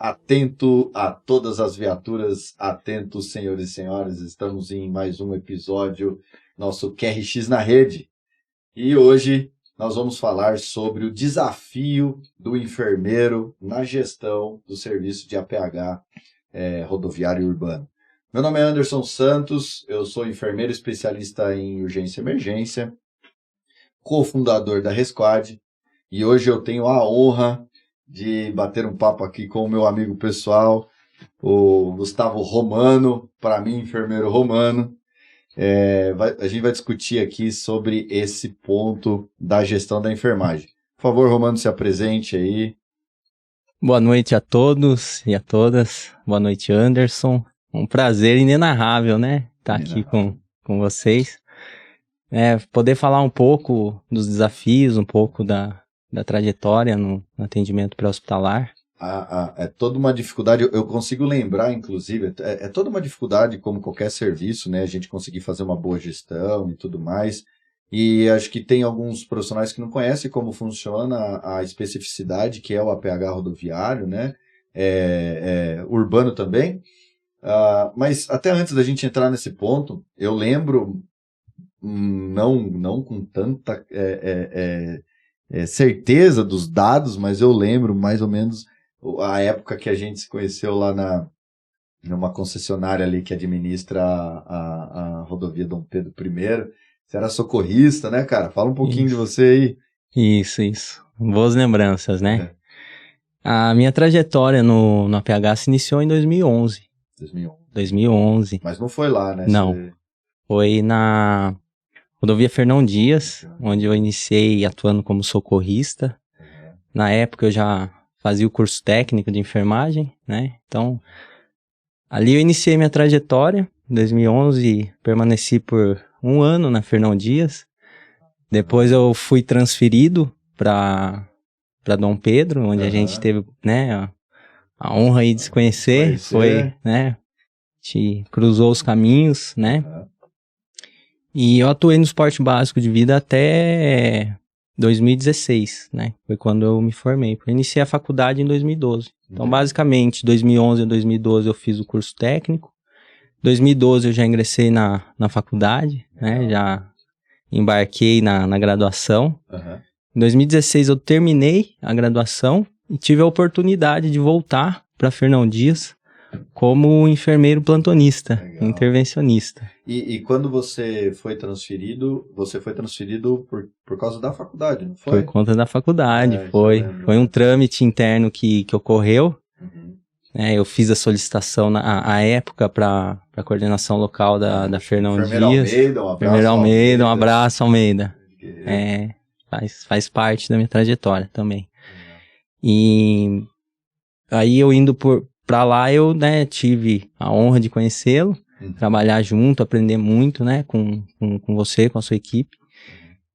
Atento a todas as viaturas, atentos, senhores e senhoras, estamos em mais um episódio, nosso QRX na rede. E hoje nós vamos falar sobre o desafio do enfermeiro na gestão do serviço de APH rodoviário e urbano. Meu nome é Anderson Santos, eu sou enfermeiro especialista em urgência e emergência, cofundador da Resquad, e hoje eu tenho a honra de bater um papo aqui com o meu amigo pessoal, o Gustavo Romano, para mim, enfermeiro romano. A gente vai discutir aqui sobre esse ponto da gestão da enfermagem. Por favor, Romano, se apresente aí. Boa noite a todos e a todas. Boa noite, Anderson. Um prazer inenarrável, né? Estar aqui com vocês. Poder falar um pouco dos desafios, um pouco da trajetória no atendimento pré-hospitalar. É toda uma dificuldade, eu consigo lembrar, inclusive, é toda uma dificuldade, como qualquer serviço, né? A gente conseguir fazer uma boa gestão e tudo mais. E acho que tem alguns profissionais que não conhecem como funciona a especificidade, que é o APH rodoviário, né? Urbano também. Mas até antes da gente entrar nesse ponto, eu lembro, não com tanta certeza dos dados, mas eu lembro mais ou menos a época que a gente se conheceu lá numa concessionária ali que administra a rodovia Dom Pedro I. Você era socorrista, né, cara? Fala um pouquinho de você aí. Isso. Boas lembranças, né? A minha trajetória no APH se iniciou em 2011. 2011. Mas não foi lá, né? Não. Foi na rodovia Fernão Dias, onde eu iniciei atuando como socorrista. Na época eu já fazia o curso técnico de enfermagem, né? Então, ali eu iniciei minha trajetória. Em 2011, permaneci por um ano na Fernão Dias. Depois eu fui transferido para Dom Pedro, onde a gente teve, né, a honra aí de se conhecer. Foi, né? A gente cruzou os caminhos, né? E eu atuei no suporte básico de vida até 2016, né? Foi quando eu me formei. Eu iniciei a faculdade em 2012. Então, basicamente, 2011 a 2012 eu fiz o curso técnico. 2012 eu já ingressei na faculdade, né? Já embarquei na graduação. Em 2016 eu terminei a graduação e tive a oportunidade de voltar para Fernão Dias como enfermeiro plantonista, intervencionista. E quando você foi transferido por causa da faculdade, não foi? Por conta da faculdade, foi um trâmite interno que ocorreu. Eu fiz a solicitação à época para a coordenação local da Fernão Dias. Enfermeiro Almeida, um abraço, Almeida. Faz parte da minha trajetória também. E aí eu indo para lá, eu, né, tive a honra de conhecê-lo, trabalhar junto, aprender muito, né, com você, com a sua equipe.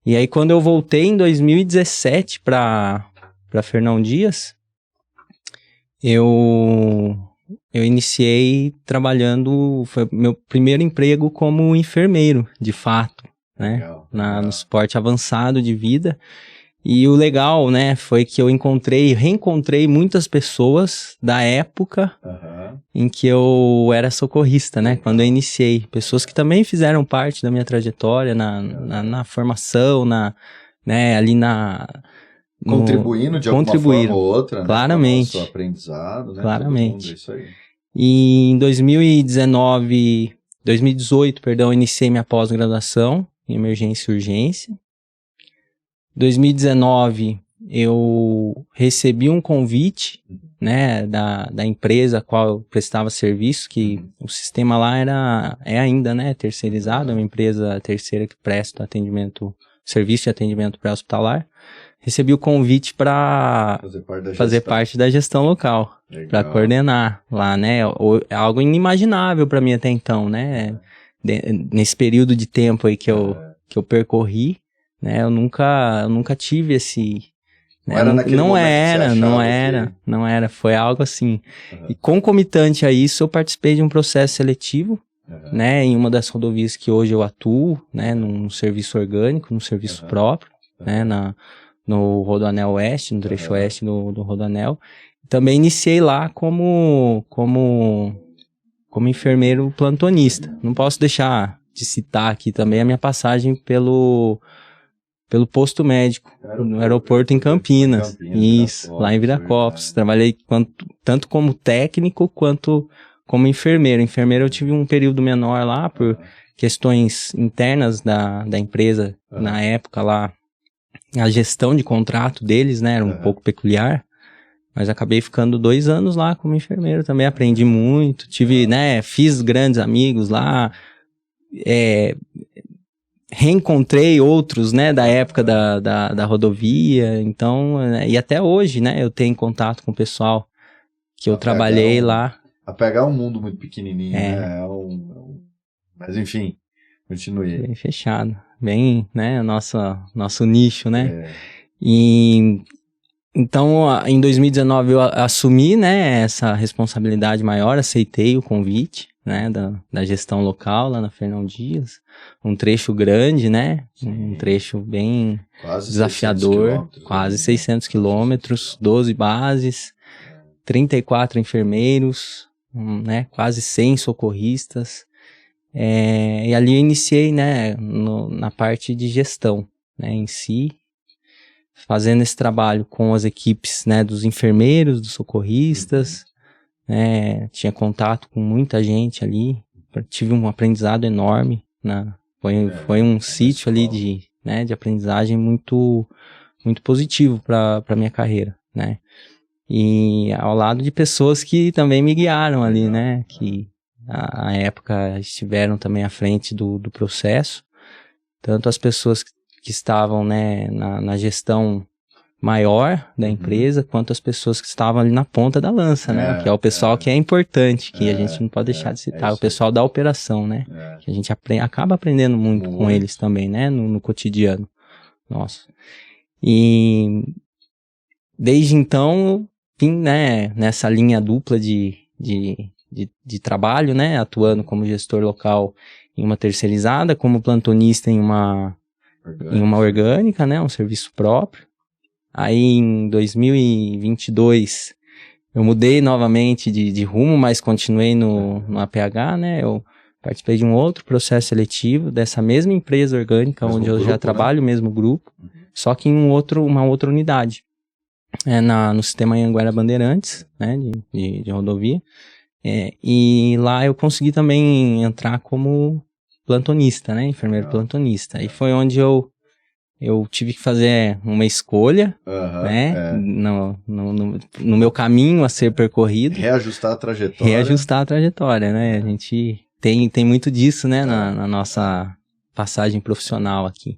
E aí quando eu voltei em 2017 para Fernão Dias, eu iniciei trabalhando, foi meu primeiro emprego como enfermeiro, de fato, né, no suporte avançado de vida. E o legal, né, foi que eu reencontrei muitas pessoas da época em que eu era socorrista, né, quando eu iniciei. Pessoas que também fizeram parte da minha trajetória na formação, né, ali contribuindo de alguma forma ou outra, claramente, né, com o seu aprendizado, né, claramente. Todo mundo, isso aí. E em 2018, eu iniciei minha pós-graduação em emergência e urgência. 2019, eu recebi um convite, né, da empresa a qual eu prestava serviço, que o sistema lá é ainda, né, terceirizado, é uma empresa terceira que presta serviço de atendimento pré-hospitalar. Recebi o convite para fazer parte da gestão local, para coordenar lá, né, é algo inimaginável para mim até então, né, nesse período de tempo aí que eu percorri. Né, eu nunca tive esse... Não era naquele momento que você não era, foi algo assim. E concomitante a isso, eu participei de um processo seletivo, né, em uma das rodovias que hoje eu atuo, né, num serviço orgânico, num serviço próprio, né, no Rodoanel Oeste, no trecho oeste do Rodoanel. Também iniciei lá como enfermeiro plantonista. Não posso deixar de citar aqui também a minha passagem pelo posto médico, no aeroporto em Campinas. Isso, lá em Viracopos. Trabalhei tanto como técnico quanto como enfermeiro. Enfermeiro eu tive um período menor lá por questões internas da empresa. Na época lá, a gestão de contrato deles, né, era um pouco peculiar. Mas acabei ficando 2 anos lá como enfermeiro também, aprendi muito, fiz grandes amigos lá, reencontrei outros, né, da época da rodovia, então, e até hoje, né, eu tenho contato com o pessoal que eu trabalhei lá. A pegar um mundo muito pequenininho, né, mas enfim, continue. Bem fechado, bem, né, nosso nicho, né, e... Então, em 2019 eu assumi, né, essa responsabilidade maior, aceitei o convite, né, da gestão local lá na Fernão Dias, um trecho grande, né, um trecho bem quase desafiador, quase 600 quilômetros, 12 bases, 34 enfermeiros, né, quase 100 socorristas, e ali eu iniciei, né, na parte de gestão, né, em si, fazendo esse trabalho com as equipes, né, dos enfermeiros, dos socorristas, né, tinha contato com muita gente ali, tive um aprendizado enorme, né, foi um sítio ali de aprendizagem muito, muito positivo para minha carreira, né, e ao lado de pessoas que também me guiaram ali, né, que à época estiveram também à frente do processo, tanto as pessoas que estavam, né, na gestão maior da empresa, quanto as pessoas que estavam ali na ponta da lança, né, que é o pessoal que é importante, que a gente não pode deixar de citar, o pessoal da operação, né, que a gente acaba aprendendo muito com eles também, né, no cotidiano nosso. E desde então, vim, né, nessa linha dupla de trabalho, né, atuando como gestor local em uma terceirizada, como plantonista em uma orgânica, né, um serviço próprio. Aí em 2022 eu mudei novamente de rumo, mas continuei no APH, né, eu participei de um outro processo seletivo dessa mesma empresa orgânica, onde eu já trabalho, mesmo grupo, só que em uma outra unidade, no sistema Anhanguera Bandeirantes, né, de rodovia, e lá eu consegui também entrar como plantonista, né, enfermeiro plantonista, e foi onde eu tive que fazer uma escolha, né, no meu caminho a ser percorrido. Reajustar a trajetória. Né, a gente tem muito disso, né, na nossa passagem profissional aqui.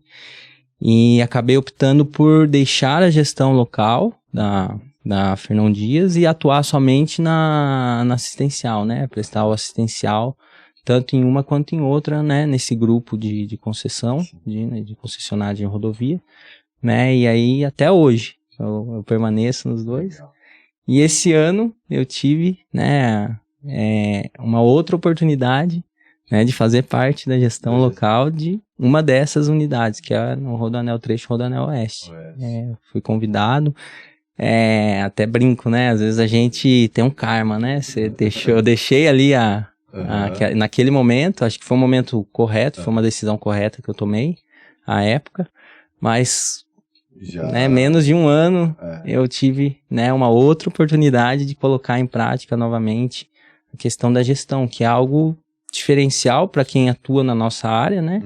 E acabei optando por deixar a gestão local da Fernão Dias e atuar somente na assistencial, né, prestar o assistencial tanto em uma quanto em outra, né, nesse grupo de concessão, de concessionária de rodovia, né, e aí até hoje eu permaneço nos dois. E esse ano eu tive, né, uma outra oportunidade, né, de fazer parte da gestão local de uma dessas unidades, que é no Rodoanel Trecho, Rodoanel Oeste. Fui convidado, até brinco, né, às vezes a gente tem um karma, né, eu deixei ali naquele momento, acho que foi um momento correto, foi uma decisão correta que eu tomei à época, mas né, menos de um ano eu tive, né, uma outra oportunidade de colocar em prática novamente a questão da gestão, que é algo diferencial para quem atua na nossa área, né,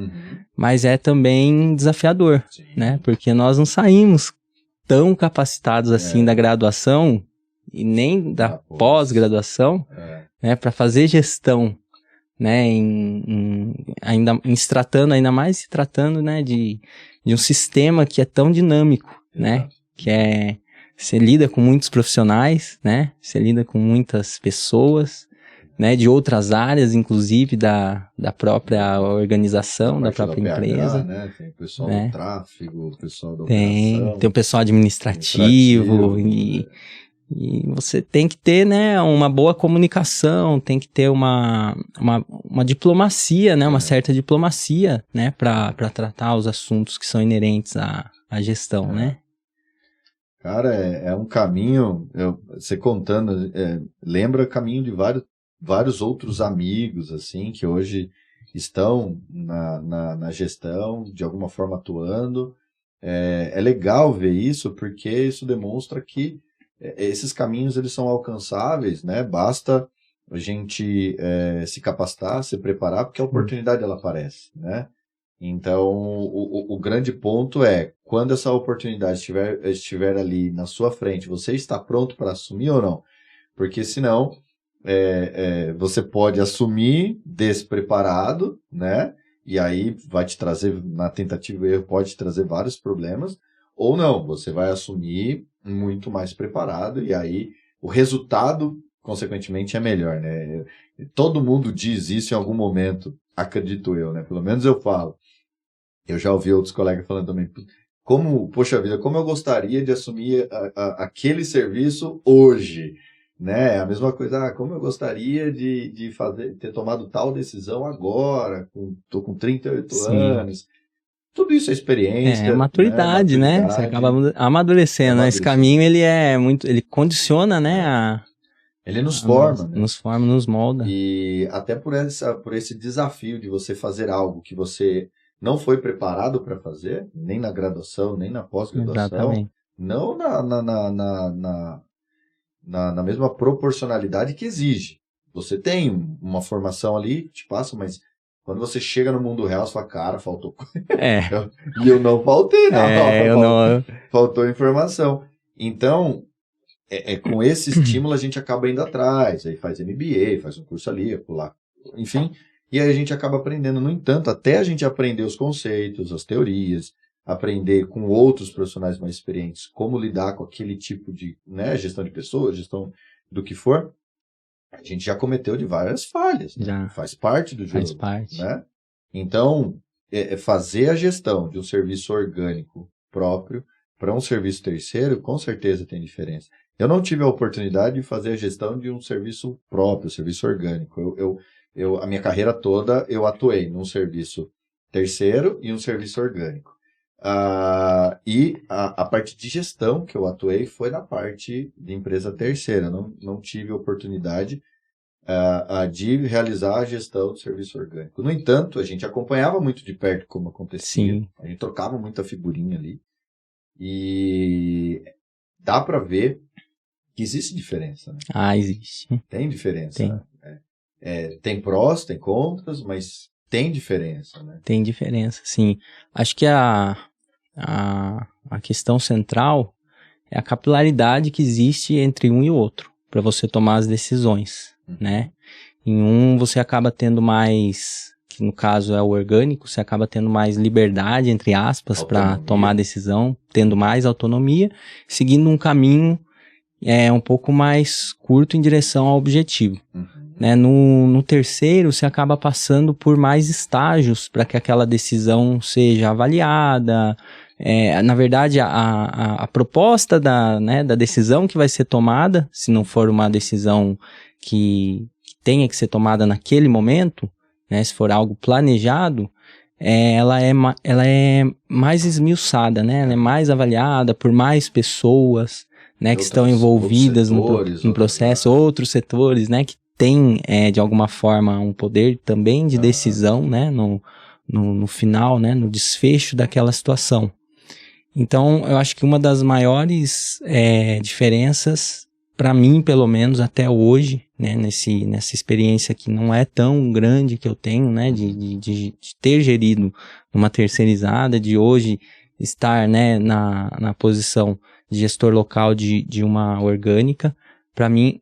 mas é também desafiador, né, porque nós não saímos tão capacitados assim da graduação e nem da pós-graduação, né, para fazer gestão, né, se tratando, né, de um sistema que é tão dinâmico, né, que você lida com muitos profissionais, né, você lida com muitas pessoas, né, de outras áreas, inclusive da própria organização, da própria empresa. Né? Tem o pessoal do tráfego, o pessoal da operação. Tem o pessoal administrativo. E você tem que ter, né, uma boa comunicação, tem que ter uma diplomacia, né, uma certa diplomacia, né, para tratar os assuntos que são inerentes à gestão, né? Cara, é um caminho, você contando, lembra caminho de vários outros amigos, assim, que hoje estão na gestão, de alguma forma atuando. É legal ver isso, porque isso demonstra que esses caminhos eles são alcançáveis, né? Basta a gente se capacitar, se preparar, porque a oportunidade ela aparece, né? Então, o grande ponto é, quando essa oportunidade estiver ali na sua frente, você está pronto para assumir ou não? Porque senão, você pode assumir despreparado, né? E aí vai te trazer, na tentativa e erro, pode te trazer vários problemas, ou não, você vai assumir muito mais preparado, e aí o resultado, consequentemente, é melhor, né? Todo mundo diz isso em algum momento, acredito eu, né? Pelo menos eu falo. Eu já ouvi outros colegas falando também, poxa vida, como eu gostaria de assumir aquele serviço hoje, né? A mesma coisa, como eu gostaria de ter tomado tal decisão agora, tô com 38 Sim. anos. Tudo isso é experiência, maturidade, né? Você acaba amadurecendo, né? Esse caminho, ele condiciona, né? Ele nos forma, né? Nos forma, nos molda. E até por esse desafio de você fazer algo que você não foi preparado para fazer, nem na graduação, nem na pós-graduação, não na mesma proporcionalidade que exige. Você tem uma formação ali, te passa, mas quando você chega no mundo real, você fala, cara, faltou coisa. E eu não faltei, não. Faltou informação. Então, com esse estímulo a gente acaba indo atrás, aí faz MBA, faz um curso ali, lá, enfim, e aí a gente acaba aprendendo. No entanto, até a gente aprender os conceitos, as teorias, aprender com outros profissionais mais experientes como lidar com aquele tipo de, né, gestão de pessoas, gestão do que for, a gente já cometeu de várias falhas, né? Faz parte do jogo. Faz parte. Né? Então, fazer a gestão de um serviço orgânico próprio para um serviço terceiro, com certeza tem diferença. Eu não tive a oportunidade de fazer a gestão de um serviço próprio, serviço orgânico. A minha carreira toda, eu atuei num serviço terceiro e um serviço orgânico. E a parte de gestão que eu atuei foi na parte de empresa terceira. Não tive a oportunidade de realizar a gestão do serviço orgânico. No entanto, a gente acompanhava muito de perto como acontecia. Sim. A gente trocava muita figurinha ali. E dá para ver que existe diferença. Né? Existe. Tem diferença. Tem. Tem prós, tem contras, mas tem diferença. Né? Tem diferença, sim. Acho que a questão central é a capilaridade que existe entre um e o outro, para você tomar as decisões, né? Em um, você acaba tendo mais, que no caso é o orgânico, você acaba tendo mais liberdade, entre aspas, para tomar a decisão, tendo mais autonomia, seguindo um caminho um pouco mais curto em direção ao objetivo. Né? No terceiro, você acaba passando por mais estágios para que aquela decisão seja avaliada. Na verdade, a proposta da decisão que vai ser tomada, se não for uma decisão que tenha que ser tomada naquele momento, né, se for algo planejado, ela é mais esmiuçada, né? Ela é mais avaliada por mais pessoas, né, que estão envolvidas no processo, outros setores, né, que têm, de alguma forma, um poder também de decisão, né, no final, né, no desfecho daquela situação. Então, eu acho que uma das maiores diferenças, para mim, pelo menos, até hoje, né, nessa experiência que não é tão grande que eu tenho, né, de ter gerido uma terceirizada, de hoje estar, né, na posição de gestor local de uma orgânica, para mim,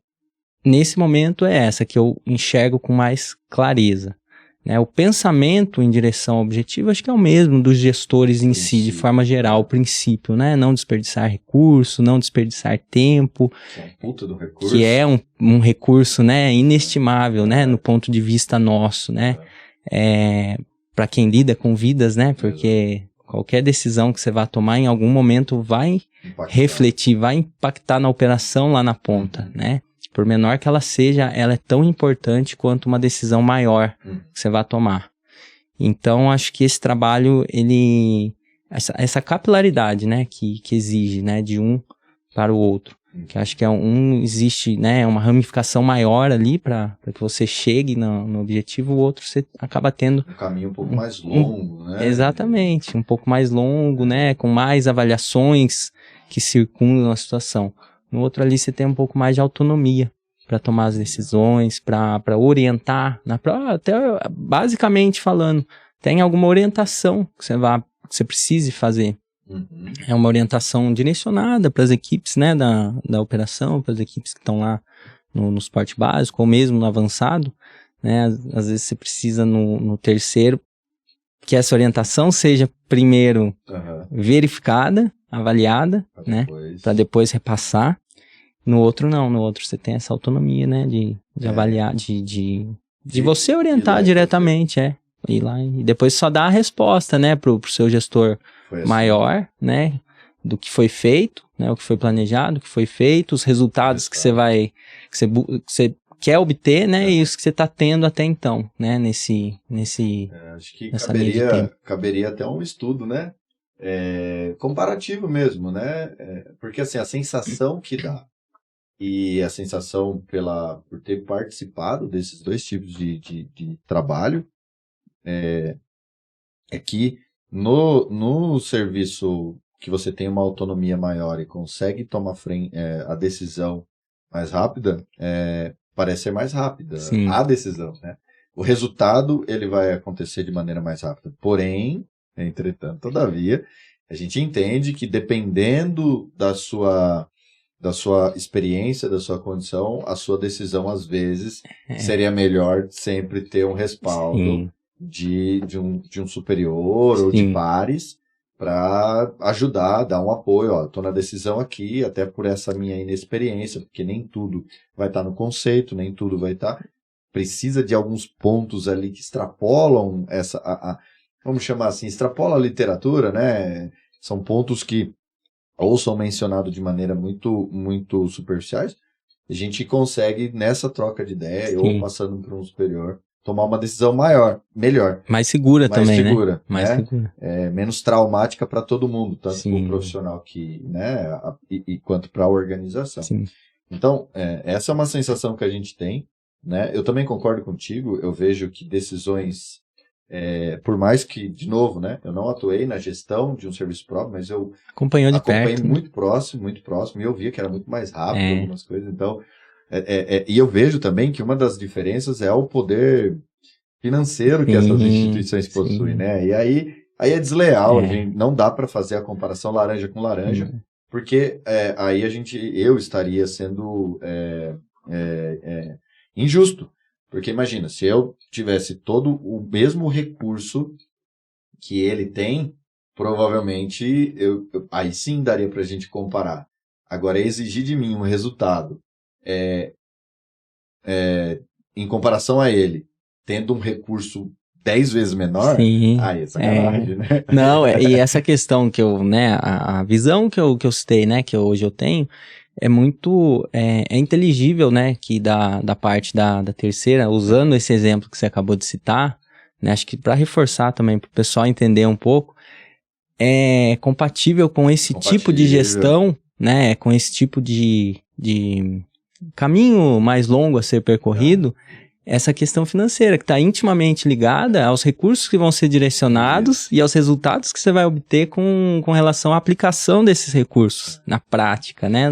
nesse momento é essa que eu enxergo com mais clareza. Né? O pensamento em direção ao objetivo acho que é o mesmo dos gestores em si, de forma geral, o princípio, né? Não desperdiçar recurso, não desperdiçar tempo, que é um recurso, né, inestimável, né, no ponto de vista nosso, né? Para quem lida com vidas, né? Porque qualquer decisão que você vá tomar, em algum momento vai refletir, vai impactar na operação lá na ponta, né? Por menor que ela seja, ela é tão importante quanto uma decisão maior que você vai tomar. Então, acho que esse trabalho, essa capilaridade, né, que exige, né, de um para o outro. Que acho que existe, né, uma ramificação maior ali para que você chegue no objetivo, o outro você acaba tendo... Um caminho um pouco mais longo, né? Exatamente, um pouco mais longo, né, com mais avaliações que circundam a situação. No outro ali você tem um pouco mais de autonomia para tomar as decisões, para orientar, até basicamente falando, tem alguma orientação que você precise fazer. Uhum. É uma orientação direcionada para as equipes, né, da operação, para as equipes que estão lá no suporte básico ou mesmo no avançado, né, às vezes você precisa no terceiro que essa orientação seja primeiro verificada, avaliada, né, para depois repassar. No outro não, no outro você tem essa autonomia, né, de avaliar, de você orientar diretamente, ir lá e depois só dar a resposta, né, pro seu gestor maior, né, do que foi feito, né, o que foi planejado, o que foi feito, os resultados que você quer obter, né, e isso que você está tendo até então, né, acho que caberia até um estudo, né, comparativo mesmo, né, porque assim, a sensação que dá e a sensação por ter participado desses dois tipos de trabalho é que no serviço que você tem uma autonomia maior e consegue tomar a decisão mais rápida, parece ser mais rápida. Sim. A decisão, né? O resultado ele vai acontecer de maneira mais rápida. Porém, entretanto, todavia, a gente entende que dependendo da sua experiência, da sua condição, a sua decisão, às vezes, seria melhor sempre ter um respaldo de um superior ou de pares para ajudar, dar um apoio. Estou na decisão aqui, até por essa minha inexperiência, porque nem tudo vai estar no conceito, nem tudo vai estar. Precisa de alguns pontos ali que extrapolam vamos chamar assim, extrapola a literatura, né? São pontos que ou são mencionados de maneira muito, muito superficiais, a gente consegue, nessa troca de ideia, ou passando por um superior, tomar uma decisão melhor. Mais segura também, segura, né? Mais segura. Menos traumática para todo mundo, tanto para o profissional quanto para a organização. Sim. Então, essa é uma sensação que a gente tem, né? Eu também concordo contigo, eu vejo que decisões... por mais que, de novo, né, eu não atuei na gestão de um serviço próprio, mas eu acompanhei perto, muito próximo, e eu via que era muito mais rápido algumas coisas, então, e eu vejo também que uma das diferenças é o poder financeiro que essas instituições possuem, né, e aí é desleal, a gente, não dá para fazer a comparação laranja com laranja, porque aí eu estaria sendo injusto. Porque imagina, se eu tivesse todo o mesmo recurso que ele tem, provavelmente aí sim daria para a gente comparar. Agora, exigir de mim um resultado em comparação a ele, tendo um recurso 10 vezes menor, aí é sacanagem, né? Não, e essa questão que né, a visão que eu citei, né, que hoje eu tenho, é muito inteligível, né, que da parte da terceira, usando esse exemplo que você acabou de citar, né, acho que para reforçar também, para o pessoal entender um pouco, é compatível com esse tipo de gestão, né, com esse tipo de caminho mais longo a ser percorrido, essa questão financeira, que está intimamente ligada aos recursos que vão ser direcionados e aos resultados que você vai obter com relação à aplicação desses recursos na prática, né?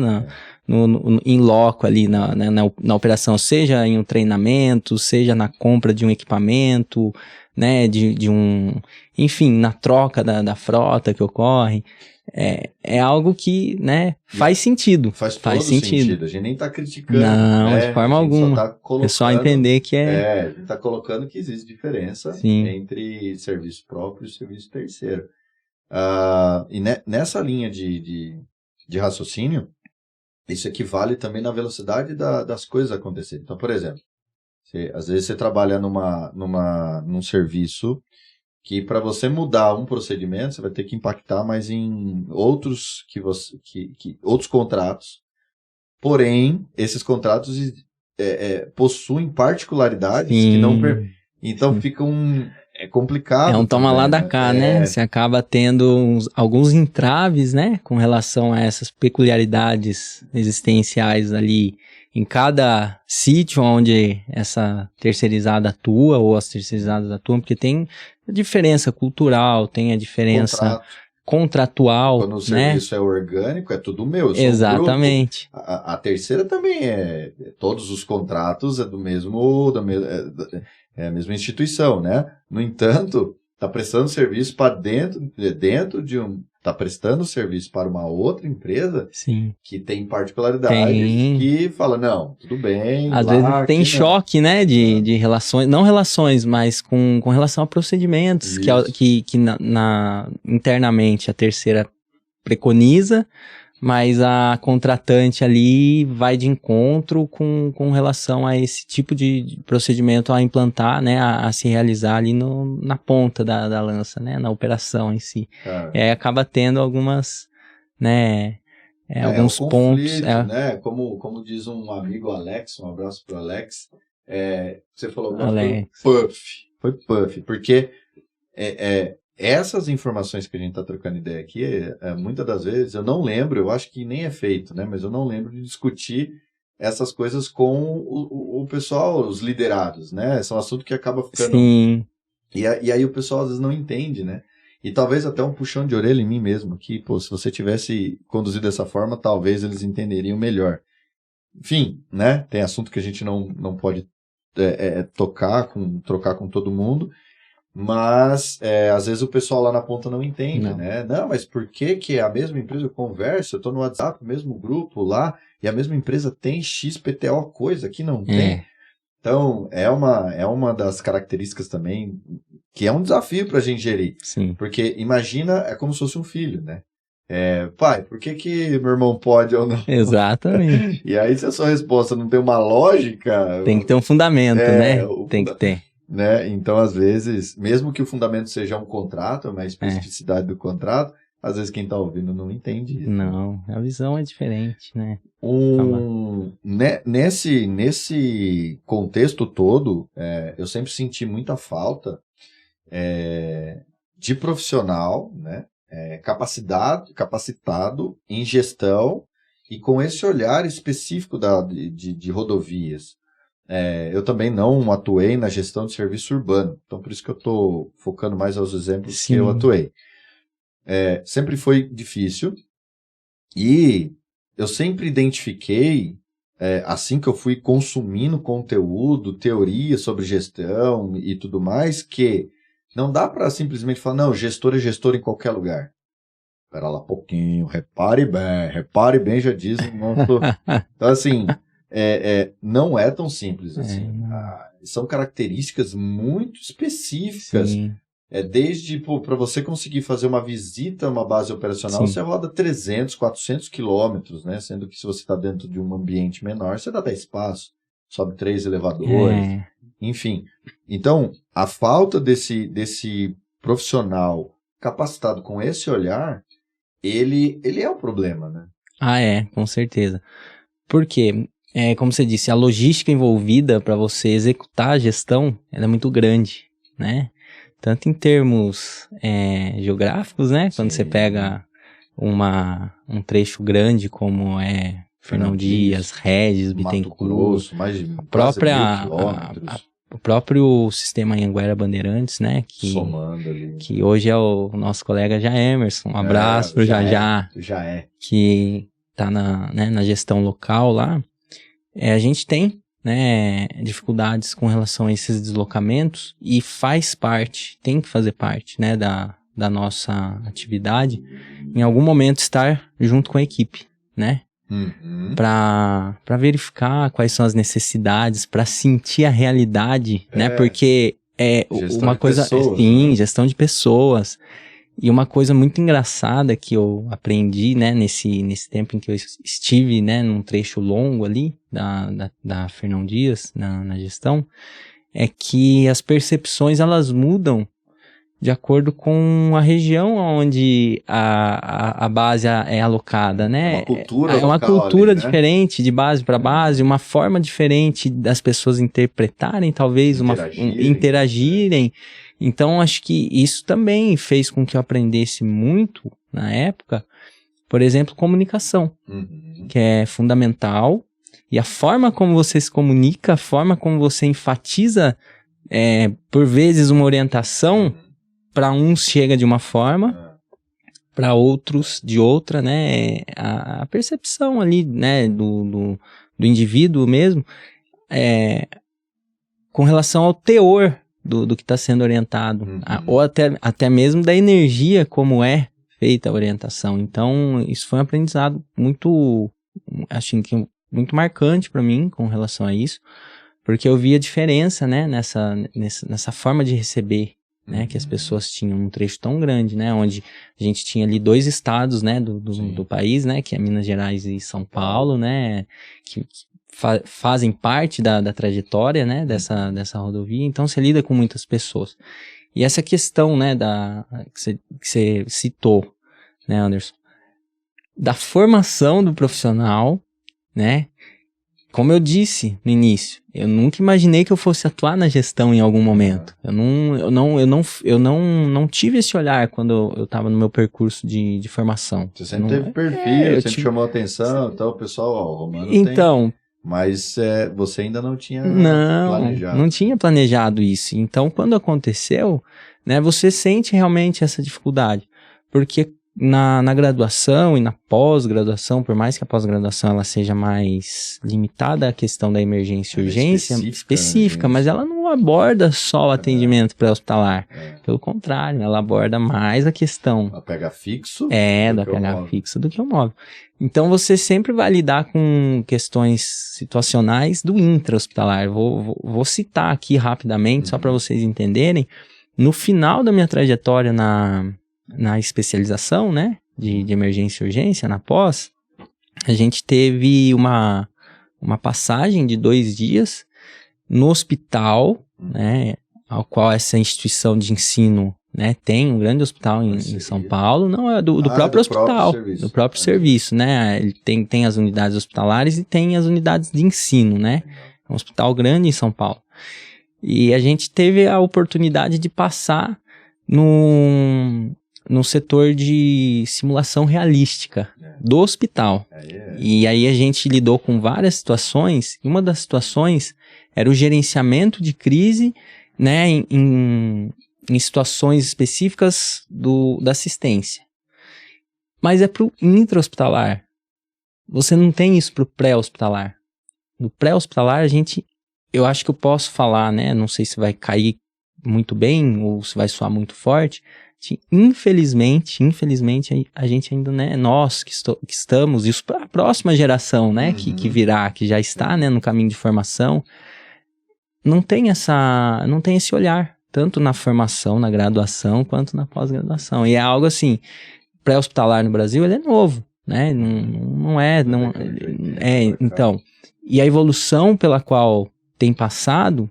Em loco ali na operação, seja em um treinamento, seja na compra de um equipamento, né? Enfim, na troca da frota que ocorre. É algo que, né, faz sentido. Faz todo sentido. A gente nem está criticando. Não, de forma alguma. Só tá colocando, é só entender que a gente está colocando que existe diferença entre serviço próprio e serviço terceiro. E nessa linha de raciocínio, isso equivale também na velocidade das coisas acontecerem. Então, por exemplo, às vezes você trabalha num serviço que para você mudar um procedimento, você vai ter que impactar mais em outros outros contratos. Porém, esses contratos possuem particularidades que não... Então fica é complicado. É um toma lá da cá, né? Você acaba tendo alguns entraves, né? Com relação a essas peculiaridades existenciais ali em cada sítio onde essa terceirizada atua ou as terceirizadas atuam, porque tem a diferença cultural, tem a diferença contratual. Quando o serviço é orgânico, é tudo meu. Exatamente. A terceira também todos os contratos é é a mesma instituição, né? No entanto, está prestando serviço para dentro de está prestando serviço para uma outra empresa. Sim. Que tem particularidades que fala, não, tudo bem. Às vezes tem choque, né, de relações, não relações, mas com relação a procedimentos que internamente a terceira preconiza, mas a contratante ali vai de encontro com relação a esse tipo de procedimento a implantar, né, a se realizar ali na ponta da lança, né, na operação em si. E aí acaba tendo algumas, né, alguns pontos. Né, como diz um amigo Alex, um abraço pro Alex, você falou, foi puff, porque essas informações que a gente está trocando ideia aqui, muitas das vezes, eu não lembro, eu acho que nem é feito, né? Mas eu não lembro de discutir essas coisas com o pessoal, os liderados, né? São assuntos que acaba ficando... Sim. E aí o pessoal às vezes não entende, né? E talvez até um puxão de orelha em mim mesmo, que, pô, se você tivesse conduzido dessa forma, talvez eles entenderiam melhor. Enfim, né? Tem assunto que a gente não pode trocar com todo mundo, mas às vezes o pessoal lá na ponta não entende, né? Não, mas por que a mesma empresa conversa? Eu estou no WhatsApp, mesmo grupo lá, e a mesma empresa tem XPTO coisa, aqui não tem. Então, é uma das características também que é um desafio para a gente gerir. Sim. Porque imagina, é como se fosse um filho, né? Pai, por que meu irmão pode ou não? Exatamente. E aí, se a sua resposta não tem uma lógica... Tem que ter um fundamento, né? Tem que ter. Né? Então, às vezes, mesmo que o fundamento seja um contrato, uma especificidade do contrato, às vezes quem está ouvindo não entende isso. Não, a visão é diferente, né? Nesse contexto todo, eu sempre senti muita falta de profissional, né? Capacitado em gestão e com esse olhar específico de rodovias. Eu também não atuei na gestão de serviço urbano, então por isso que eu estou focando mais aos exemplos que eu atuei. Sempre foi difícil e eu sempre identifiquei, assim que eu fui consumindo conteúdo, teoria sobre gestão e tudo mais, que não dá para simplesmente falar, não, gestor é gestor em qualquer lugar. Espera lá um pouquinho, repare bem, já diz o nosso... Então, assim... não é tão simples assim. São características muito específicas. Desde para você conseguir fazer uma visita a uma base operacional, você roda 300, 400 quilômetros, né? Sendo que se você está dentro de um ambiente menor, você dá 10 passos, sobe 3 elevadores, enfim. Então, a falta desse profissional capacitado com esse olhar, ele é um problema, né? Com certeza. Por quê? Como você disse, a logística envolvida para você executar a gestão, ela é muito grande, né? Tanto em termos geográficos, né? Quando você pega um trecho grande como Fernão Dias, Regis, Bittencourt, mais de quase 1.000 quilômetros. O próprio sistema Anhanguera Bandeirantes, né? Somando ali. Que hoje é o nosso colega Já Emerson. Um abraço pro Já. Que tá na gestão local lá. A gente tem, né, dificuldades com relação a esses deslocamentos e tem que fazer parte, né, da nossa atividade, em algum momento estar junto com a equipe, né, para verificar quais são as necessidades, para sentir a realidade, né, porque uma coisa, gestão de pessoas. E uma coisa muito engraçada que eu aprendi, né, nesse tempo em que eu estive, né, num trecho longo ali da Fernão Dias, na gestão, é que as percepções, elas mudam de acordo com a região onde a base é alocada, né? É uma cultura diferente, né? De base para base, uma forma diferente das pessoas interpretarem, talvez, interagirem. Então, acho que isso também fez com que eu aprendesse muito, na época, por exemplo, comunicação, que é fundamental. E a forma como você se comunica, a forma como você enfatiza, por vezes, uma orientação, para uns chega de uma forma, para outros de outra, né? A percepção ali, né, do indivíduo mesmo, com relação ao teor do que está sendo orientado, ou até mesmo da energia como é feita a orientação. Então, isso foi um aprendizado muito, acho que muito marcante para mim com relação a isso, porque eu vi a diferença, né, nessa forma de receber, né, que as pessoas tinham um trecho tão grande, né, onde a gente tinha ali 2 estados, né, do país, né, que é Minas Gerais e São Paulo, né, que fazem parte da trajetória, né, dessa rodovia. Então você lida com muitas pessoas. E essa questão, né, que você citou, né, Anderson, da formação do profissional, né, como eu disse no início, eu nunca imaginei que eu fosse atuar na gestão em algum momento. Eu não tive esse olhar quando eu estava no meu percurso de formação. Você sempre teve perfil, sempre chamou atenção, então o pessoal, o Romano então, tem... Mas você ainda não tinha planejado. Não tinha planejado isso. Então, quando aconteceu, né, você sente realmente essa dificuldade. Porque na graduação e na pós-graduação, por mais que a pós-graduação ela seja mais limitada à questão da emergência e urgência, específica, mas ela não aborda só o atendimento pré-hospitalar. Pelo contrário, ela aborda mais a questão... Do APH fixo? Do APH fixo do que o móvel. Então, você sempre vai lidar com questões situacionais do intra-hospitalar. Vou citar aqui rapidamente, só para vocês entenderem. No final da minha trajetória na especialização, né, de emergência e urgência, na pós, a gente teve uma passagem de 2 dias no hospital, né, ao qual essa instituição de ensino, né, tem um grande hospital em São Paulo, não é do próprio hospital, do próprio serviço, né, ele tem as unidades hospitalares e tem as unidades de ensino, né, é um hospital grande em São Paulo. E a gente teve a oportunidade de passar no setor de simulação realística do hospital. E aí a gente lidou com várias situações, e uma das situações era o gerenciamento de crise, né, em situações específicas da assistência. Mas é para o intra-hospitalar. Você não tem isso para o pré-hospitalar. No pré-hospitalar, eu acho que eu posso falar, né, não sei se vai cair muito bem ou se vai soar muito forte. Infelizmente, a gente ainda, né, nós que estamos, isso para a próxima geração, né, que virá, que já está, né, no caminho de formação, não tem esse olhar, tanto na formação, na graduação, quanto na pós-graduação. E é algo assim, pré-hospitalar no Brasil, ele é novo, né, então, e a evolução pela qual tem passado,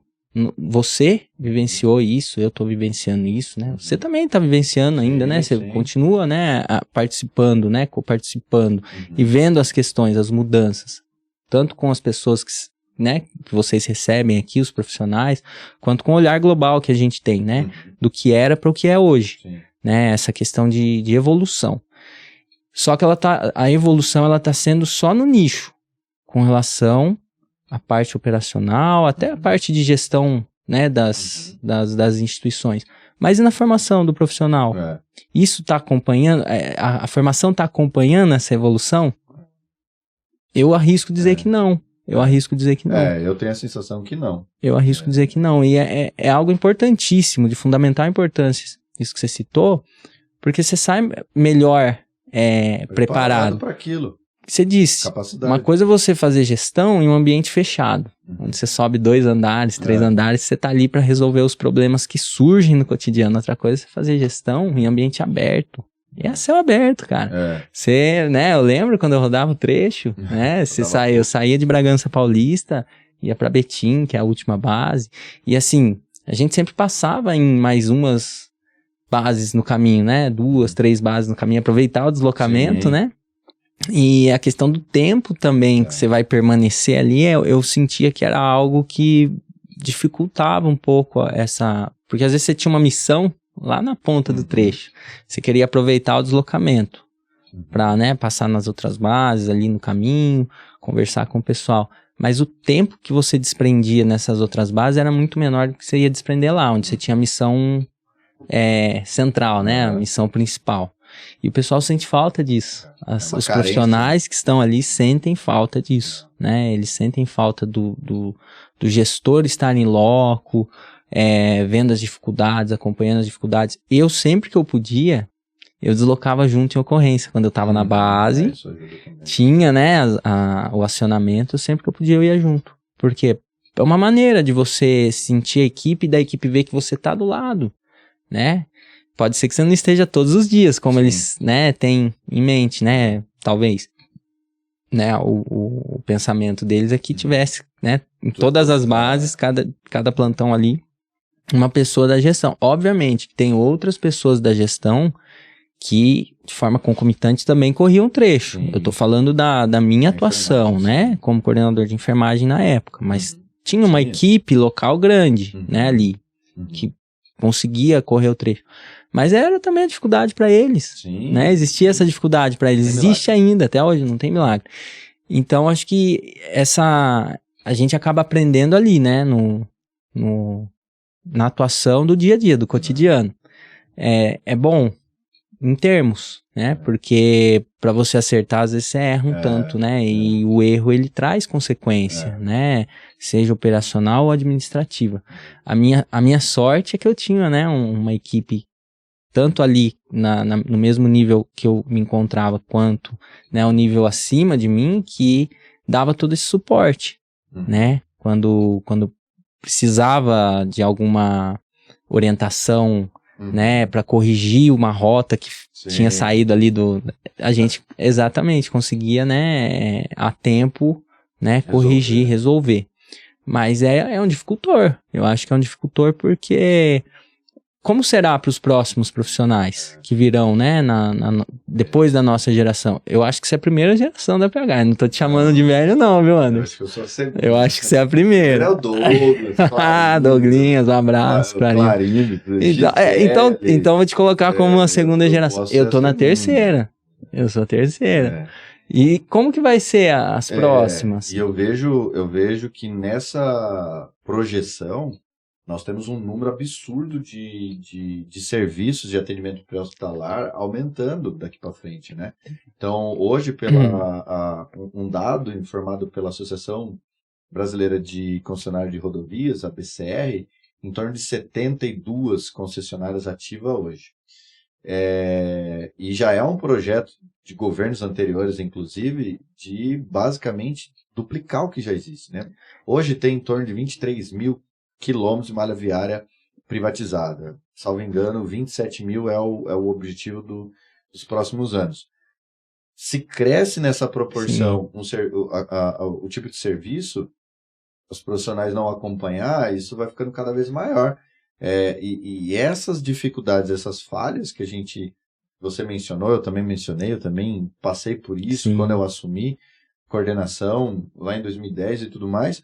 você vivenciou isso, eu estou vivenciando isso, né? Você também está vivenciando ainda, né? Você continua, né, participando, né, coparticipando e vendo as questões, as mudanças, tanto com as pessoas que vocês recebem aqui, os profissionais, quanto com o olhar global que a gente tem, né? Do que era para o que é hoje, né? Essa questão de evolução. Só que a evolução ela está sendo só no nicho, com relação à parte operacional, até a parte de gestão, né, das instituições. Mas e na formação do profissional? Isso está acompanhando, a formação está acompanhando essa evolução? Eu arrisco dizer que não. Eu tenho a sensação que não. Eu arrisco dizer que não. E é algo importantíssimo, de fundamental importância, isso que você citou, porque você sai melhor preparado para aquilo. Você disse, uma coisa é você fazer gestão em um ambiente fechado, onde você sobe 2 andares, 3 andares, você tá ali para resolver os problemas que surgem no cotidiano. Outra coisa é você fazer gestão em ambiente aberto. E é céu aberto, cara. Você, né, eu lembro quando eu rodava o trecho, né, eu saía de Bragança Paulista, ia para Betim, que é a última base, e assim, a gente sempre passava em mais umas bases no caminho, né, 2, 3 bases no caminho, aproveitar o deslocamento, né. E a questão do tempo também que você vai permanecer ali, eu sentia que era algo que dificultava um pouco Porque às vezes você tinha uma missão lá na ponta do trecho. Você queria aproveitar o deslocamento para, né, passar nas outras bases ali no caminho, conversar com o pessoal. Mas o tempo que você desprendia nessas outras bases era muito menor do que você ia desprender lá, onde você tinha a missão central, né, a missão principal. E o pessoal sente falta disso. Os profissionais que estão ali sentem falta disso, né? Eles sentem falta do gestor estar em loco, vendo as dificuldades, acompanhando as dificuldades. Eu, sempre que eu podia, eu deslocava junto em ocorrência. Quando eu estava na base, tinha, né, o acionamento, sempre que eu podia eu ia junto. Porque é uma maneira de você sentir a equipe e da equipe ver que você está do lado, né? Pode ser que você não esteja todos os dias, como eles, né, têm em mente, né, talvez. Né, o pensamento deles é que tivesse, né, em todas as bases, cada plantão ali, uma pessoa da gestão. Obviamente, tem outras pessoas da gestão que, de forma concomitante, também corriam trecho. Eu tô falando da minha atuação, né, como coordenador de enfermagem na época, mas tinha uma equipe local grande, né, ali, que conseguia correr o trecho. Mas era também a dificuldade para eles, né? Existia essa dificuldade para eles, existe ainda, até hoje, não tem milagre. Então, acho que a gente acaba aprendendo ali, né? Na atuação do dia a dia, do cotidiano. É bom, em termos, né? Porque para você acertar, às vezes você erra um tanto, né? E o erro, ele traz consequência, né? Seja operacional ou administrativa. A minha sorte é que eu tinha, né? Uma equipe tanto ali no mesmo nível que eu me encontrava, quanto, né, o nível acima de mim, que dava todo esse suporte, né? Quando precisava de alguma orientação, né, para corrigir uma rota que tinha saído ali a gente exatamente conseguia, né, a tempo, né, corrigir, resolver. Mas é um dificultor. Eu acho que é um dificultor porque como será para os próximos profissionais que virão, né, depois da nossa geração? Eu acho que você é a primeira geração da PH. Eu não tô te chamando de velho não, viu, Anderson? Eu acho que eu sou a segunda. Eu acho que você é a primeira. É o Douglas. Douglinhas, um abraço pra ele. Então vou te colocar como uma segunda geração. Eu tô na terceira. Eu sou a terceira. E como que vai ser as próximas? E eu vejo que nessa projeção nós temos um número absurdo de serviços de atendimento pré-hospitalar aumentando daqui para frente, né? Então, hoje, um dado informado pela Associação Brasileira de Concessionárias de Rodovias, a BCR, em torno de 72 concessionárias ativas hoje. E já é um projeto de governos anteriores, inclusive, de basicamente duplicar o que já existe, né? Hoje tem em torno de 23 mil quilômetros de malha viária privatizada. Salvo engano, 27 mil é o objetivo dos próximos anos. Se cresce nessa proporção o tipo de serviço, os profissionais não acompanhar, isso vai ficando cada vez maior. E essas dificuldades, essas falhas que você mencionou, eu também mencionei, eu também passei por isso quando eu assumi coordenação lá em 2010 e tudo mais,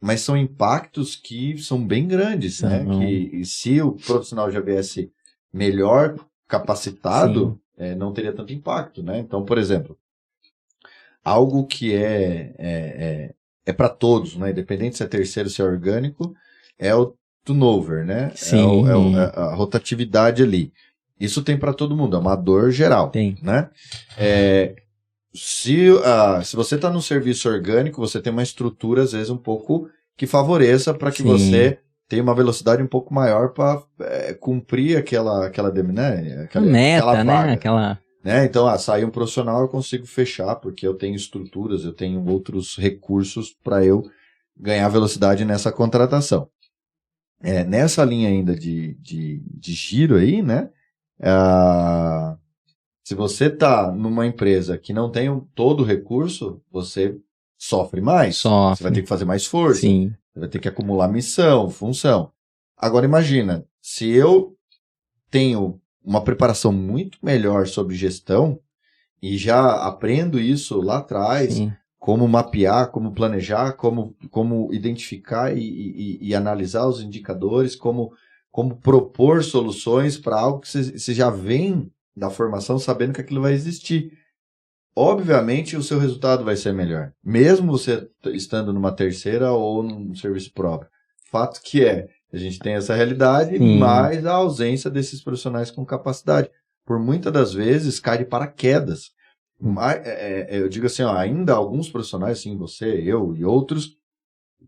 mas são impactos que são bem grandes, né? Que se o profissional já viesse melhor capacitado, não teria tanto impacto, né? Então, por exemplo, algo que é para todos, né? Independente se é terceiro, se é orgânico, é o turnover, né? A rotatividade ali. Isso tem para todo mundo, é uma dor geral, né? Se você está no serviço orgânico, você tem uma estrutura, às vezes, um pouco que favoreça para que você tenha uma velocidade um pouco maior para cumprir aquela né? Meta, né? Né? Então, sair um profissional eu consigo fechar, porque eu tenho estruturas, eu tenho outros recursos para eu ganhar velocidade nessa contratação. Nessa linha ainda de giro aí, né? Se você está numa empresa que não tem todo o recurso, você sofre mais. Você vai ter que fazer mais força. Você vai ter que acumular missão, função. Agora imagina, se eu tenho uma preparação muito melhor sobre gestão e já aprendo isso lá atrás, como mapear, como planejar, como identificar e analisar os indicadores, como propor soluções para algo que você já vem da formação sabendo que aquilo vai existir. Obviamente, o seu resultado vai ser melhor, mesmo você estando numa terceira ou num serviço próprio. Fato que a gente tem essa realidade, mas a ausência desses profissionais com capacidade. Por muitas das vezes, cai de paraquedas. Eu digo assim, ainda alguns profissionais, assim, você, eu e outros,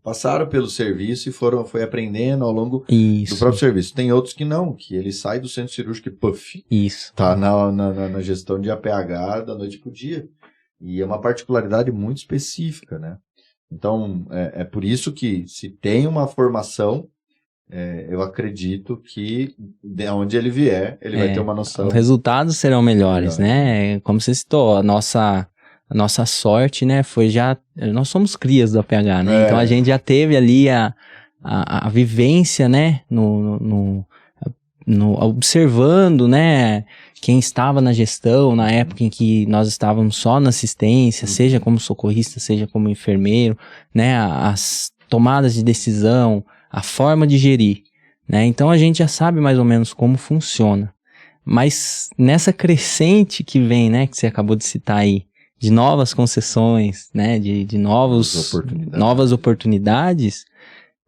passaram pelo serviço e foi aprendendo ao longo do próprio serviço. Tem outros que não, que ele sai do centro cirúrgico e puff, tá na gestão de APH da noite pro dia. E é uma particularidade muito específica, né? Então, é por isso que se tem uma formação, eu acredito que de onde ele vier, ele vai ter uma noção. Os resultados serão melhores, né? Como você citou, a nossa sorte, né, nós somos crias do APH, né? Então a gente já teve ali a vivência, né, observando, né, quem estava na gestão, na época em que nós estávamos só na assistência, seja como socorrista, seja como enfermeiro, né, as tomadas de decisão, a forma de gerir, né? Então a gente já sabe mais ou menos como funciona. Mas nessa crescente que vem, né, que você acabou de citar aí, de novas concessões, né, de novas oportunidades,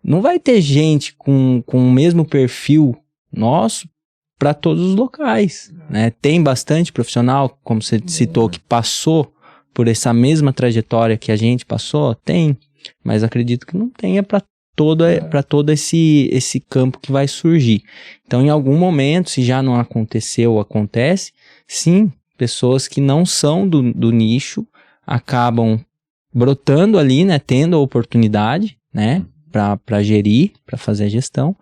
não vai ter gente com o mesmo perfil nosso para todos os locais, né? Tem bastante profissional, como você citou, que passou por essa mesma trajetória que a gente passou, tem, mas acredito que não tenha para todo esse campo que vai surgir. Então, em algum momento, se já não aconteceu ou acontece, sim, pessoas que não são do nicho acabam brotando ali, né, tendo a oportunidade, né, para gerir, para fazer a gestão,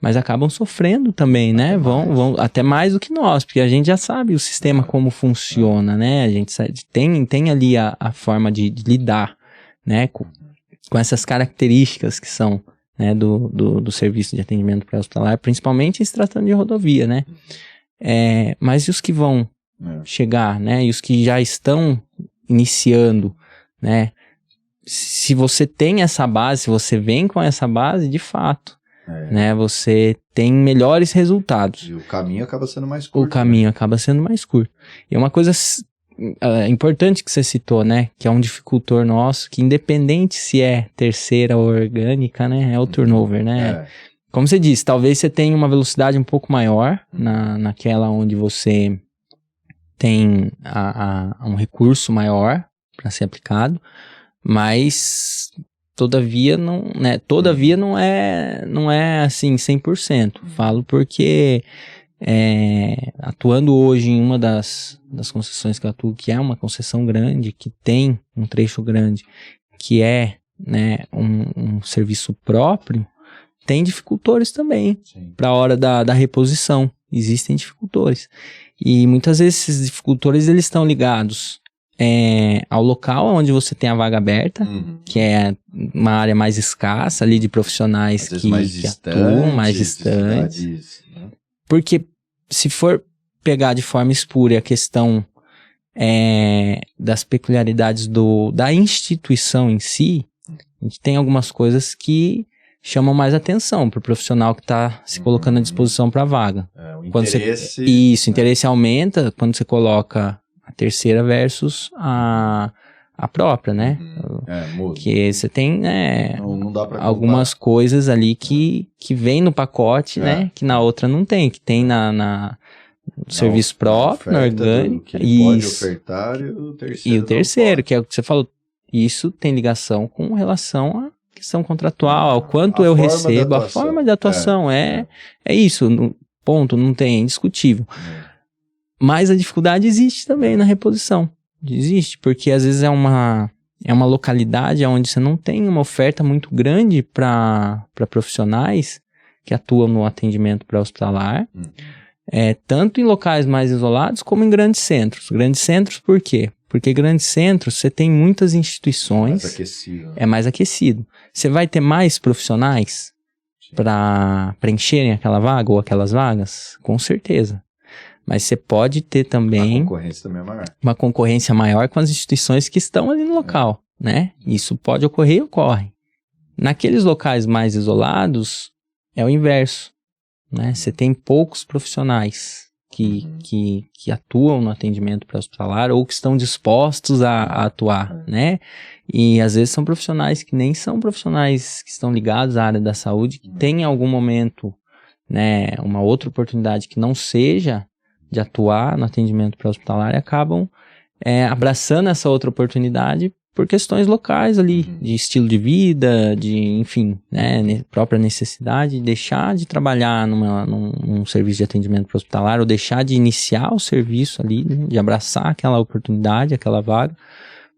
mas acabam sofrendo também, né, vão até mais do que nós, porque a gente já sabe o sistema como funciona, né, a gente tem ali a forma de lidar, né, com essas características que são, né, do serviço de atendimento pré-hospitalar, principalmente se tratando de rodovia, né, mas e os que vão chegar, né, e os que já estão iniciando, né, se você tem essa base, se você vem com essa base, de fato, né, você tem melhores resultados. E o caminho acaba sendo mais curto. O caminho acaba sendo mais curto. E uma coisa importante que você citou, né, que é um dificultor nosso, que independente se é terceira ou orgânica, né, é o turnover, né. Como você disse, talvez você tenha uma velocidade um pouco maior naquela onde você tem um recurso maior para ser aplicado, mas todavia não é assim 100%. Falo porque atuando hoje em uma das concessões que eu atuo, que é uma concessão grande, que tem um trecho grande, que é, né, um serviço próprio, tem dificultores também para a hora da reposição. Existem dificultores. E muitas vezes esses dificultores eles estão ligados ao local onde você tem a vaga aberta, que é uma área mais escassa ali de profissionais que atuam mais distantes. Né? Porque se for pegar de forma espúria a questão das peculiaridades da instituição em si, a gente tem algumas coisas que chamam mais atenção para o profissional que está se colocando à disposição para a vaga. O interesse... O interesse aumenta quando você coloca a terceira versus a própria, né? Muda. Que você tem, né, não dá pra algumas coisas ali que vem no pacote, né? Que na outra não tem, que tem no serviço próprio, no orgânico. Que ele pode ofertar e o terceiro, que é o que você falou. Isso tem ligação com relação à questão contratual, ao quanto eu recebo, a forma de atuação. É isso, ponto, não tem, é indiscutível. Mas a dificuldade existe também na reposição. Existe, porque às vezes é uma localidade onde você não tem uma oferta muito grande para profissionais que atuam no atendimento pré-hospitalar, tanto em locais mais isolados como em grandes centros. Grandes centros por quê? Porque grandes centros você tem muitas instituições, mais aquecido, né? É mais aquecido. Você vai ter mais profissionais para preencherem aquela vaga ou aquelas vagas? Com certeza. Mas você pode ter também a concorrência também é maior. Uma concorrência maior com as instituições que estão ali no local. né? Isso pode ocorrer e ocorre. Naqueles locais mais isolados, é o inverso, né? Você tem poucos profissionais que atuam no atendimento pré-hospitalar ou que estão dispostos a atuar, né? E às vezes são profissionais que nem são profissionais que estão ligados à área da saúde, que têm em algum momento, né, uma outra oportunidade que não seja de atuar no atendimento pré-hospitalar e acabam abraçando essa outra oportunidade por questões locais ali, de estilo de vida, de, enfim, né, própria necessidade de deixar de trabalhar num serviço de atendimento pré-hospitalar ou deixar de iniciar o serviço ali, né, de abraçar aquela oportunidade, aquela vaga,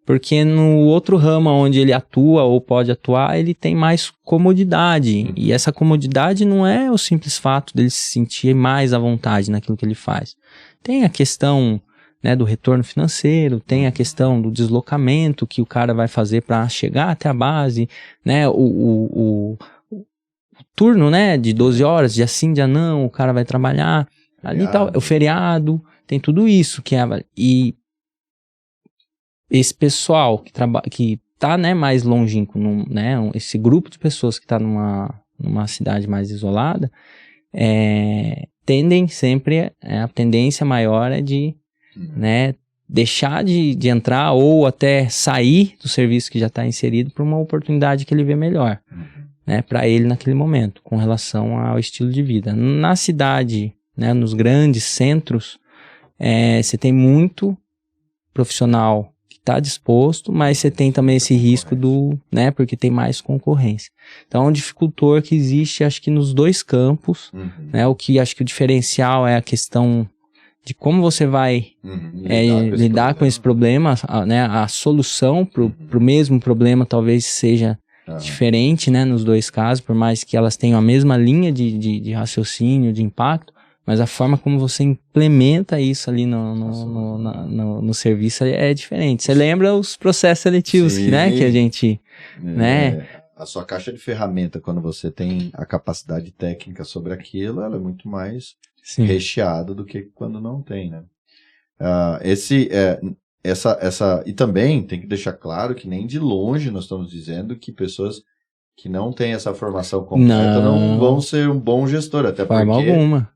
porque no outro ramo onde ele atua ou pode atuar, ele tem mais comodidade, e essa comodidade não é o simples fato dele se sentir mais à vontade naquilo que ele faz. Tem a questão, né, do retorno financeiro, tem a questão do deslocamento que o cara vai fazer para chegar até a base, né, o turno, né, de 12 horas, dia sim, dia não, o cara vai trabalhar, ali tá, o feriado, tem tudo isso que e esse pessoal que tá, né, mais longínquo, né, esse grupo de pessoas que está numa cidade mais isolada, tendem sempre, a tendência maior é de, né, deixar de entrar ou até sair do serviço que já está inserido para uma oportunidade que ele vê melhor, né, para ele naquele momento, com relação ao estilo de vida. Na cidade, né, nos grandes centros, você tem muito profissional está disposto, mas você tem também esse risco né, porque tem mais concorrência. Então, é um dificultor que existe, acho que nos dois campos, né, o que acho que o diferencial é a questão de como você vai lidar com esse problema, né, a solução para o mesmo problema talvez seja diferente, né, nos dois casos, por mais que elas tenham a mesma linha de raciocínio, de impacto, mas a forma como você implementa isso ali no serviço é diferente. Você lembra os processos seletivos, né, que a gente... né? A sua caixa de ferramenta, quando você tem a capacidade técnica sobre aquilo, ela é muito mais recheada do que quando não tem, né? E também tem que deixar claro que nem de longe nós estamos dizendo que pessoas que não têm essa formação completa não vão ser um bom gestor, até forma alguma.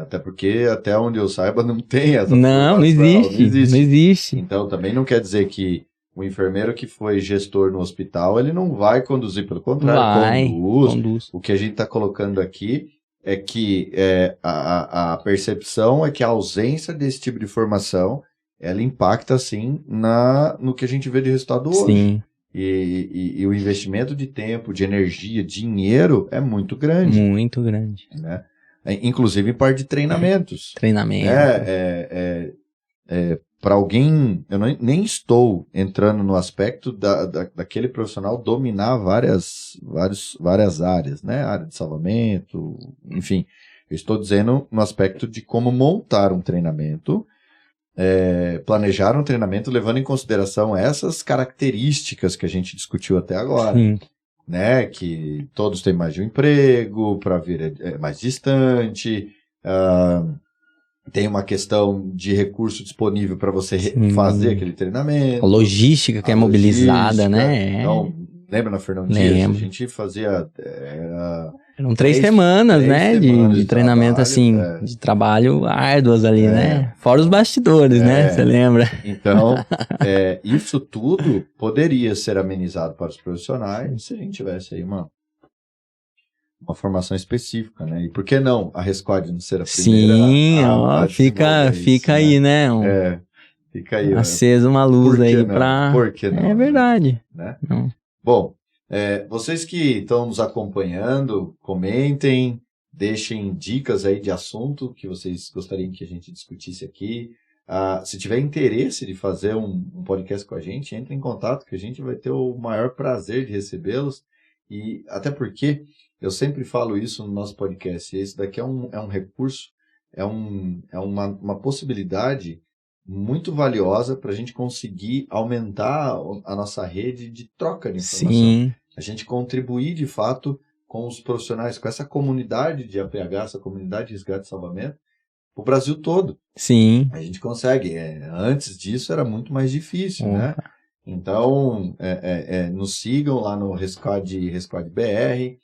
Até porque, até onde eu saiba, não tem essa não existe. Então, também não quer dizer que o enfermeiro que foi gestor no hospital, ele não vai conduzir, pelo contrário, conduz. O que a gente está colocando aqui é que a percepção é que a ausência desse tipo de formação, ela impacta, sim, no que a gente vê de resultado hoje. Sim. E o investimento de tempo, de energia, dinheiro é muito grande. Muito grande. Né? Inclusive em parte de treinamentos. Para alguém, eu nem estou entrando no aspecto daquele profissional dominar várias áreas, né? Área de salvamento, enfim. Eu estou dizendo no aspecto de como montar um treinamento, planejar um treinamento levando em consideração essas características que a gente discutiu até agora. Sim. Né, que todos têm mais de um emprego, para vir mais distante, tem uma questão de recurso disponível para você fazer aquele treinamento. A logística que é mobilizada, né? Então, lembra na Fernão Dias? A gente fazia... Eram 3 semanas, né, de treinamento, assim, de trabalho árduos ali, né? Fora os bastidores, né? Você lembra? Então, isso tudo poderia ser amenizado para os profissionais se a gente tivesse aí uma formação especítica, né? E por que não a Resquad não ser a primeira? Sim, fica aí, né? Fica aí. Acesa uma luz aí para... Por que não? É verdade. Né? Bom, vocês que estão nos acompanhando, comentem, deixem dicas aí de assunto que vocês gostariam que a gente discutisse aqui. Se tiver interesse de fazer um podcast com a gente, entre em contato que a gente vai ter o maior prazer de recebê-los. E até porque eu sempre falo isso no nosso podcast, esse daqui é um recurso, uma possibilidade muito valiosa para a gente conseguir aumentar a nossa rede de troca de informação. Sim. A gente contribuir, de fato, com os profissionais, com essa comunidade de APH, essa comunidade de resgate e salvamento, o Brasil todo. Sim. A gente consegue. Antes disso era muito mais difícil, né? Então, nos sigam lá no Resquad BR,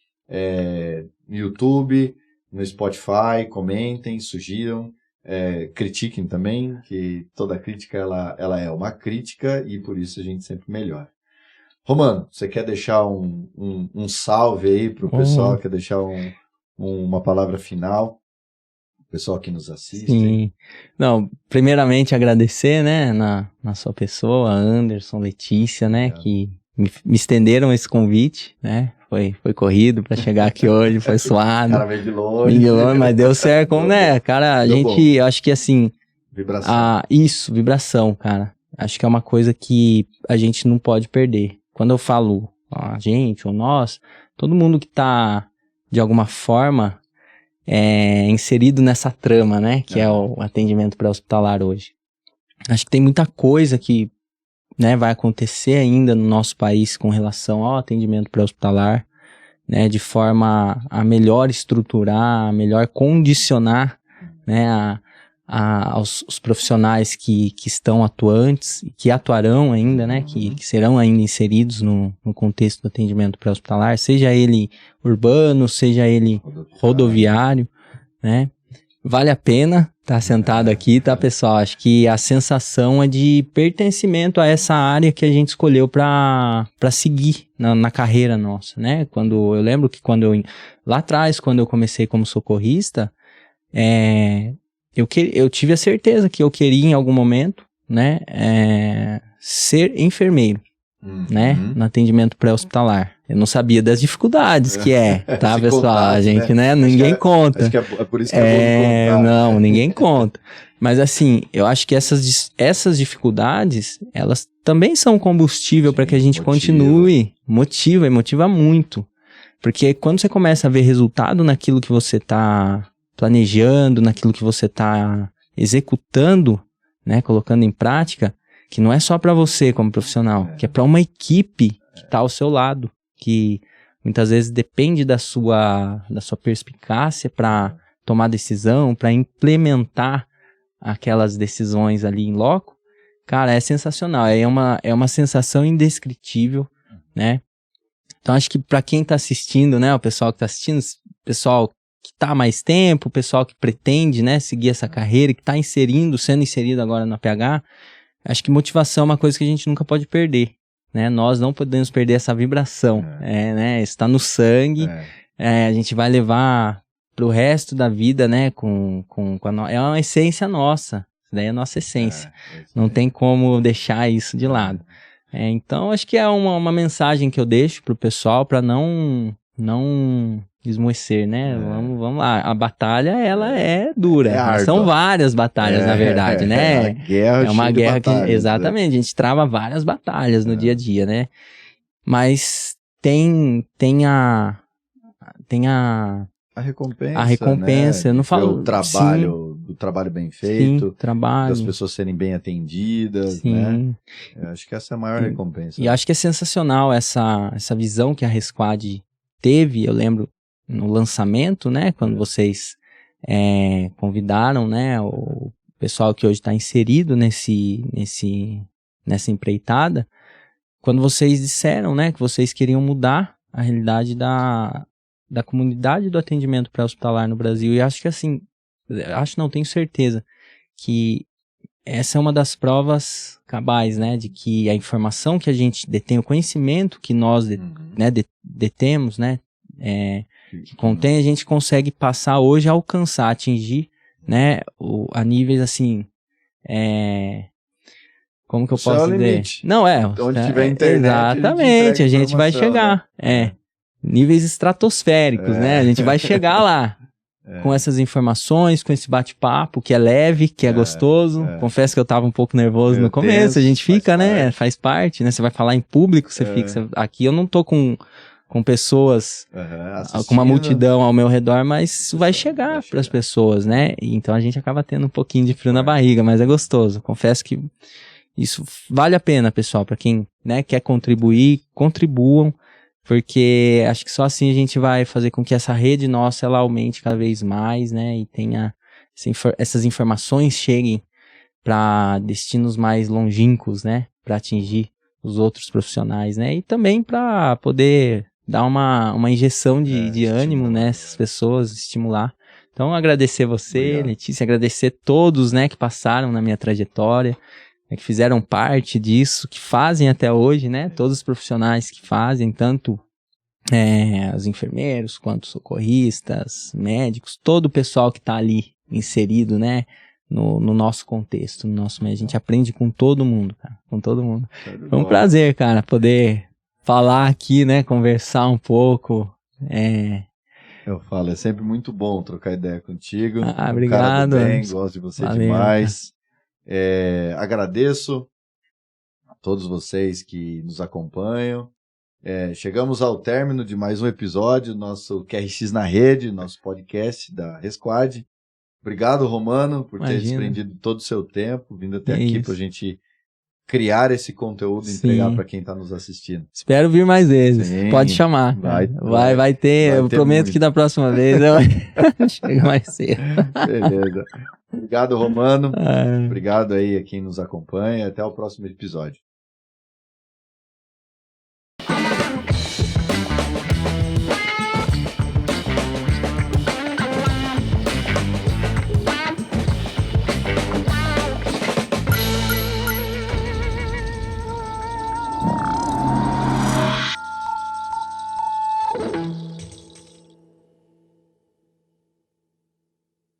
no YouTube, no Spotify, comentem, sugiram, critiquem também, que toda crítica ela é uma crítica e por isso a gente sempre melhora. Romano, você quer deixar um salve aí para o pessoal? Quer deixar uma palavra final? O pessoal que nos assiste. Sim. Não, primeiramente agradecer, né, na sua pessoa, Anderson, Letícia, né, que me estenderam esse convite, né? Foi corrido para chegar aqui hoje, foi suado. Cara, veio de longe. Mas deu certo, como, né, cara, a gente, eu acho que assim... Vibração. Isso, vibração, cara. Acho que é uma coisa que a gente não pode perder. Quando eu falo a gente ou nós, todo mundo que tá, de alguma forma, inserido nessa trama, né, que é o atendimento pré-hospitalar hoje. Acho que tem muita coisa que, né, vai acontecer ainda no nosso país com relação ao atendimento pré-hospitalar, né, de forma a melhor estruturar, a melhor condicionar, né, aos profissionais que estão atuantes, que atuarão ainda, né, que serão ainda inseridos no contexto do atendimento pré-hospitalar, seja ele urbano, seja ele rodoviário, né. Vale a pena estar sentado aqui, tá, pessoal? Acho que a sensação é de pertencimento a essa área que a gente escolheu para seguir na carreira nossa, né? Eu lembro que lá atrás, quando eu comecei como socorrista, eu tive a certeza que eu queria em algum momento, né, ser enfermeiro, né, no atendimento pré-hospitalar. Eu não sabia das dificuldades que tá, pessoal? Contar, a gente, né, ninguém conta. Acho que é por isso que é bom contar. Não, ninguém conta. Mas assim, eu acho que essas dificuldades, elas também são combustível para que a gente continue. Motiva muito. Porque quando você começa a ver resultado naquilo que você tá planejando, naquilo que você tá executando, né, colocando em prática, que não é só para você como profissional, que é para uma equipe que tá ao seu lado, que muitas vezes depende da sua perspicácia para tomar decisão, para implementar aquelas decisões ali em loco. Cara, é sensacional, é uma sensação indescritível, né? Então acho que para quem tá assistindo, né, o pessoal que tá assistindo, o pessoal que tá há mais tempo, o pessoal que pretende, né, seguir essa carreira, que tá sendo inserido agora na PH, acho que motivação é uma coisa que a gente nunca pode perder, né? Nós não podemos perder essa vibração, né? Está no sangue, a gente vai levar pro resto da vida, né? É uma essência nossa, isso daí é a nossa essência. Não tem como deixar isso de lado. Então, acho que é uma mensagem que eu deixo pro pessoal para não esmoecer, né? Vamos lá. A batalha, ela é dura. São várias batalhas, na verdade, né? É uma guerra batalhas, que... Exatamente. A gente trava várias batalhas no dia a dia, né? Mas tem a recompensa. A recompensa, né? Eu não falo... O trabalho bem feito. Das pessoas serem bem atendidas, né? Eu acho que essa é a maior recompensa. E acho que é sensacional essa visão que a Resquad teve, eu lembro, no lançamento, né? Quando vocês convidaram, né, o pessoal que hoje está inserido nessa empreitada, quando vocês disseram, né, que vocês queriam mudar a realidade da comunidade do atendimento pré-hospitalar no Brasil. E acho que assim, tenho certeza que essa é uma das provas cabais, né, de que a informação que a gente detém, o conhecimento que nós detemos, né, que contém, a gente consegue passar hoje a alcançar, atingir, né, a níveis assim, como que eu posso dizer? Limite. Não, onde tiver internet, exatamente, a gente vai chegar, né? Níveis estratosféricos, né? A gente vai chegar lá com essas informações, com esse bate-papo que é leve, que é gostoso. Confesso que eu tava um pouco nervoso no começo, a gente fica, né? Faz parte, né? Você vai falar em público, você fica... Aqui eu não tô com pessoas, com uma multidão ao meu redor, mas isso vai chegar para as pessoas, né? E então a gente acaba tendo um pouquinho de frio na barriga, mas é gostoso. Confesso que isso vale a pena, pessoal, para quem, né, quer contribuir, contribuam, porque acho que só assim a gente vai fazer com que essa rede nossa, ela aumente cada vez mais, né, e tenha essas informações cheguem para destinos mais longínquos, né, para atingir os outros profissionais, né? E também para poder dar uma injeção de ânimo, né? Essas pessoas, estimular. Então, agradecer você, obrigado. Letícia, agradecer todos, né, que passaram na minha trajetória, né, que fizeram parte disso, que fazem até hoje, né? Todos os profissionais que fazem, tanto os enfermeiros, quanto socorristas, médicos, todo o pessoal que está ali inserido, né? No nosso contexto, no nosso meio. A gente aprende com todo mundo, cara, com todo mundo. Foi um prazer, cara, poder falar aqui, né, conversar um pouco. Eu falo, é sempre muito bom trocar ideia contigo. Obrigado. Cara do bem, gosto de você demais. Agradeço a todos vocês que nos acompanham. Chegamos ao término de mais um episódio do nosso QRX na Rede, nosso podcast da Resquad. Obrigado, Romano, por ter desprendido todo o seu tempo, vindo até aqui para a gente criar esse conteúdo e entregar para quem está nos assistindo. Espero vir mais vezes. Sim, pode chamar. Vai ter. Eu prometo muito. Que da próxima vez eu chego mais cedo. Beleza. Obrigado, Romano. Obrigado aí a quem nos acompanha. Até o próximo episódio.